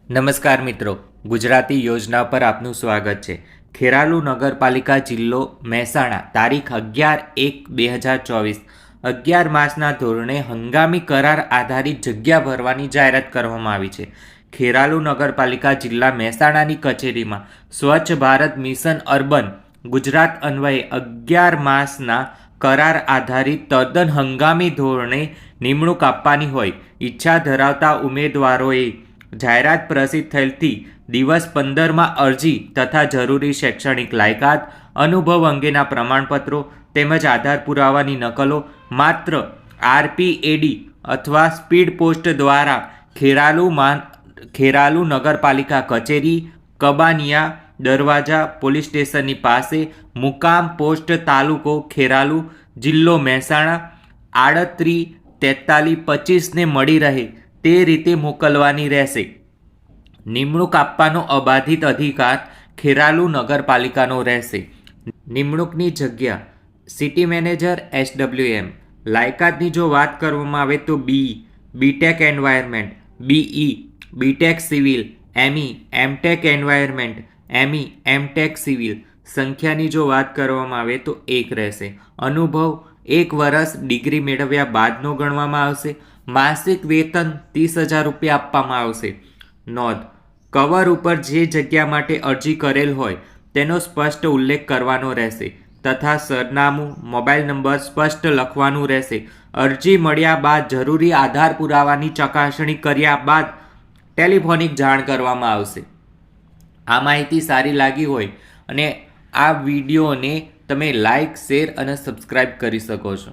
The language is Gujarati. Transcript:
નમસ્કાર મિત્રો, ગુજરાતી યોજના પર આપનું સ્વાગત છે। ખેરાલુ નગરપાલિકા જિલ્લો મહેસાણા તારીખ 11/1/2024 11 માસના ધોરણે હંગામી કરાર આધારિત જગ્યા ભરવાની જાહેરાત કરવામાં આવી છે। ખેરાલુ નગરપાલિકા જિલ્લા મહેસાણાની કચેરીમાં સ્વચ્છ ભારત મિશન અર્બન ગુજરાત અન્વયે 11 માસના કરાર આધારિત તદ્દન હંગામી ધોરણે નિમણૂક આપવાની હોય ઈચ્છા ધરાવતા ઉમેદવારોએ જાહેરાત પ્રસિદ્ધ થયેલથી દિવસ 15માં અરજી તથા જરૂરી શૈક્ષણિક લાયકાત, અનુભવ અંગેના પ્રમાણપત્રો તેમજ આધાર પુરાવાની નકલો માત્ર RPAD અથવા સ્પીડ પોસ્ટ દ્વારા ખેરાલુ નગરપાલિકા કચેરી, કબાનિયા દરવાજા પોલીસ સ્ટેશનની પાસે, મુકામ પોસ્ટ તાલુકો ખેરાલુ, જિલ્લો મહેસાણા 384325ને મળી રહે તે રીતે મોકલવાની રહેશે। નિમણૂક આપવાનો અબાધિત અધિકાર ખેરાલુ નગરપાલિકાનો રહેશે। નિમણૂકની જગ્યા સિટી મેનેજર SWM। લાયકાતની જો વાત કરવામાં આવે તો BTech environment, BE, BTech civil, ME, MTech environment, ME, MTech civil. સંખ્યાની જો વાત કરવામાં આવે તો 1 રહેશે। અનુભવ 1 વર્ષ ડિગ્રી મેળવ્યા બાદનો ગણવામાં આવશે। માસિક વેતન 30,000 રૂપિયા આપવામાં આવશે। નોંધ: કવર ઉપર જે જગ્યા માટે અરજી કરેલ હોય તેનો સ્પષ્ટ ઉલ્લેખ કરવાનો રહેશે તથા સરનામું, મોબાઈલ નંબર સ્પષ્ટ લખવાનું રહેશે। અરજી મળ્યા બાદ જરૂરી આધાર પુરાવાની ચકાસણી કર્યા બાદ ટેલિફોનિક જાણ કરવામાં આવશે। આ માહિતી સારી લાગી હોય અને આ વિડીયોને તમે લાઈક, શેર અને સબસ્ક્રાઈબ કરી શકો છો।